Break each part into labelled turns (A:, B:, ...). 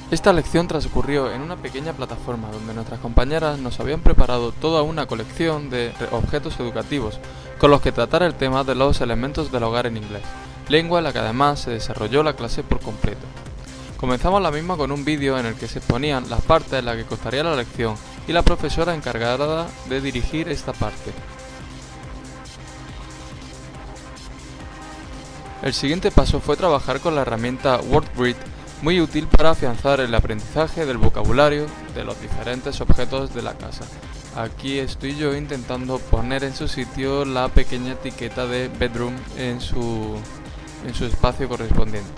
A: Esta lección transcurrió en una pequeña plataforma donde nuestras compañeras nos habían preparado toda una colección de objetos educativos con los que tratar el tema de los elementos del hogar en inglés, lengua en la que además se desarrolló la clase por completo. Comenzamos la misma con un vídeo en el que se exponían las partes en las que constaría la lección y la profesora encargada de dirigir esta parte. El siguiente paso fue trabajar con la herramienta WordGrid, muy útil para afianzar el aprendizaje del vocabulario de los diferentes objetos de la casa. Aquí estoy yo intentando poner en su sitio la pequeña etiqueta de bedroom en su espacio correspondiente.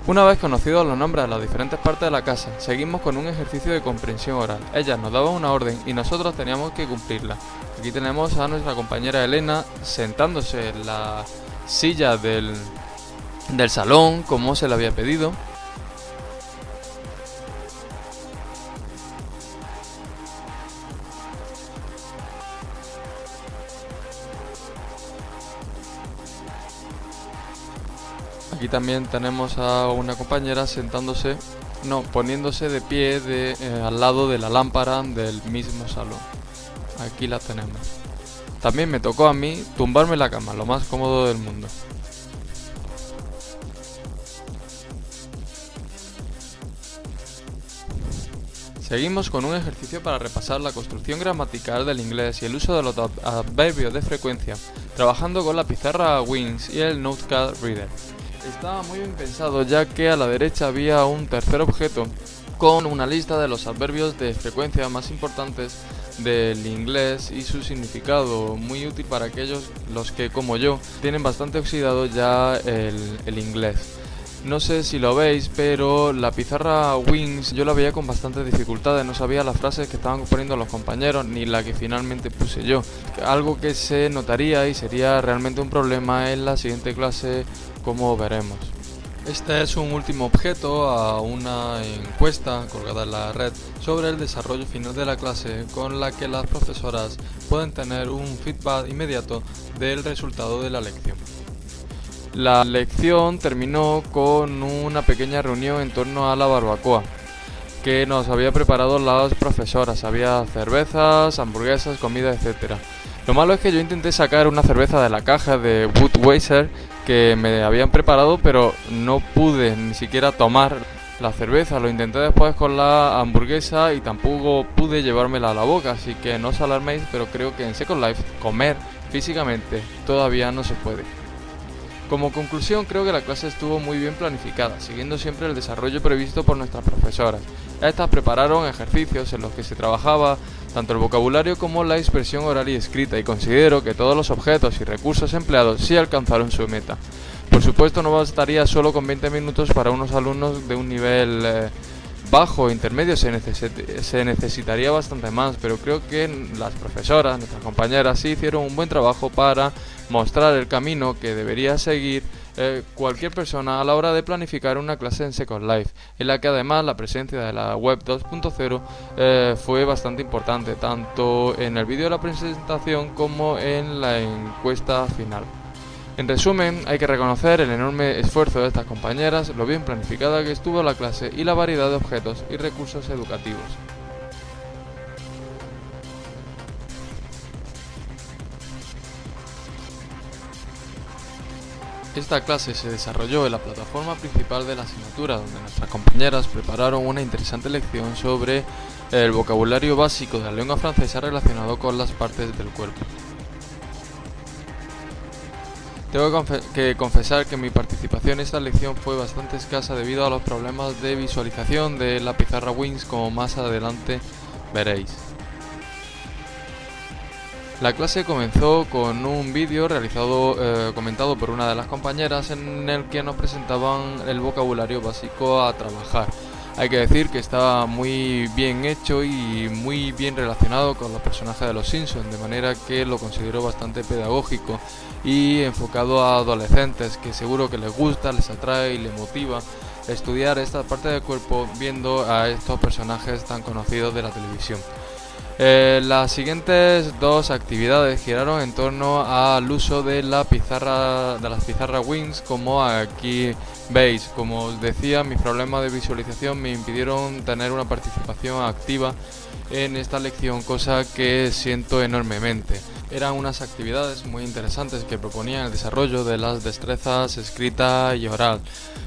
A: Una vez conocidos los nombres de las diferentes partes de la casa, seguimos con un ejercicio de comprensión oral. Ellas nos daban una orden y nosotros teníamos que cumplirla. Aquí tenemos a nuestra compañera Elena sentándose en la silla del salón como se le había pedido. Aquí también tenemos a una compañera poniéndose de pie al lado de la lámpara del mismo salón. Aquí la tenemos. También me tocó a mí tumbarme en la cama, lo más cómodo del mundo. Seguimos con un ejercicio para repasar la construcción gramatical del inglés y el uso de los adverbios de frecuencia, trabajando con la pizarra Wings y el Notepad Reader. Estaba muy bien pensado, ya que a la derecha había un tercer objeto con una lista de los adverbios de frecuencia más importantes del inglés y su significado, muy útil para aquellos los que, como yo, tienen bastante oxidado ya el inglés. No sé si lo veis, pero la pizarra Wings yo la veía con bastantes dificultades, no sabía las frases que estaban poniendo los compañeros ni la que finalmente puse yo. Algo que se notaría y sería realmente un problema en la siguiente clase, como veremos. Este es un último objeto a una encuesta colgada en la red sobre el desarrollo final de la clase, con la que las profesoras pueden tener un feedback inmediato del resultado de la lección. La lección terminó con una pequeña reunión en torno a la barbacoa que nos había preparado las profesoras. Había cervezas, hamburguesas, comida, etc. Lo malo es que yo intenté sacar una cerveza de la caja de Budweiser que me habían preparado, pero no pude ni siquiera tomar la cerveza. Lo intenté después con la hamburguesa y tampoco pude llevármela a la boca, así que no os alarméis, pero creo que en Second Life comer físicamente todavía no se puede. Como conclusión, creo que la clase estuvo muy bien planificada, siguiendo siempre el desarrollo previsto por nuestras profesoras. Estas prepararon ejercicios en los que se trabajaba tanto el vocabulario como la expresión oral y escrita, y considero que todos los objetos y recursos empleados sí alcanzaron su meta. Por supuesto, no bastaría solo con 20 minutos para unos alumnos de un nivel bajo o intermedio, se necesitaría bastante más, pero creo que las profesoras, nuestras compañeras, sí hicieron un buen trabajo para mostrar el camino que debería seguir cualquier persona a la hora de planificar una clase en Second Life, en la que además la presencia de la web 2.0 fue bastante importante, tanto en el vídeo de la presentación como en la encuesta final. En resumen, hay que reconocer el enorme esfuerzo de estas compañeras, lo bien planificada que estuvo la clase y la variedad de objetos y recursos educativos. Esta clase se desarrolló en la plataforma principal de la asignatura, donde nuestras compañeras prepararon una interesante lección sobre el vocabulario básico de la lengua francesa relacionado con las partes del cuerpo. Tengo que confesar que mi participación en esta lección fue bastante escasa debido a los problemas de visualización de la pizarra Wings, como más adelante veréis. La clase comenzó con un vídeo comentado por una de las compañeras en el que nos presentaban el vocabulario básico a trabajar. Hay que decir que estaba muy bien hecho y muy bien relacionado con los personajes de los Simpsons, de manera que lo considero bastante pedagógico y enfocado a adolescentes, que seguro que les gusta, les atrae y les motiva estudiar esta parte del cuerpo viendo a estos personajes tan conocidos de la televisión. Las siguientes dos actividades giraron en torno al uso de las pizarras Wings, como aquí veis. Como os decía, mis problemas de visualización me impidieron tener una participación activa en esta lección, cosa que siento enormemente. Eran unas actividades muy interesantes que proponían el desarrollo de las destrezas escrita y oral,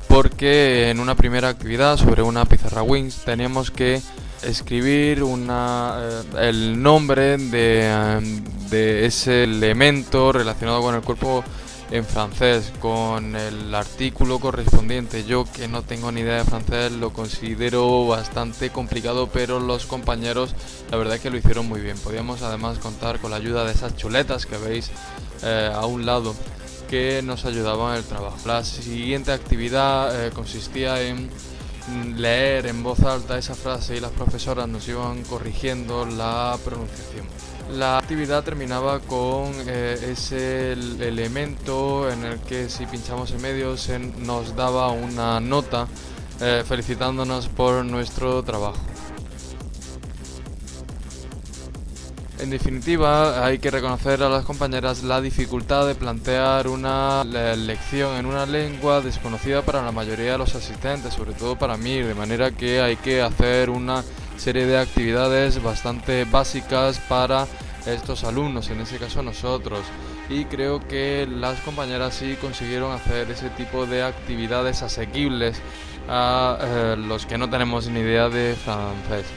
A: porque en una primera actividad sobre una pizarra Wings teníamos que escribir el nombre de ese elemento relacionado con el cuerpo en francés, con el artículo correspondiente. Yo, que no tengo ni idea de francés, lo considero bastante complicado, pero los compañeros la verdad es que lo hicieron muy bien. Podíamos además contar con la ayuda de esas chuletas que veis a un lado, que nos ayudaban en el trabajo. La siguiente actividad consistía en leer en voz alta esa frase y las profesoras nos iban corrigiendo la pronunciación. La actividad terminaba con ese elemento en el que, si pinchamos en medio, nos daba una nota felicitándonos por nuestro trabajo. En definitiva, hay que reconocer a las compañeras la dificultad de plantear una lección en una lengua desconocida para la mayoría de los asistentes, sobre todo para mí, de manera que hay que hacer una serie de actividades bastante básicas para estos alumnos, en ese caso nosotros, y creo que las compañeras sí consiguieron hacer ese tipo de actividades asequibles a los que no tenemos ni idea de francés.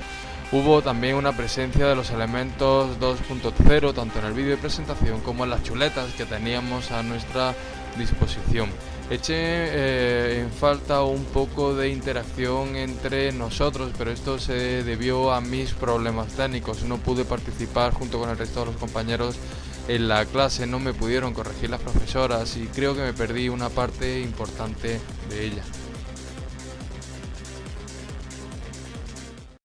A: Hubo también una presencia de los elementos 2.0 tanto en el vídeo de presentación como en las chuletas que teníamos a nuestra disposición. Eché en falta un poco de interacción entre nosotros, pero esto se debió a mis problemas técnicos. No pude participar junto con el resto de los compañeros en la clase, no me pudieron corregir las profesoras y creo que me perdí una parte importante de ella.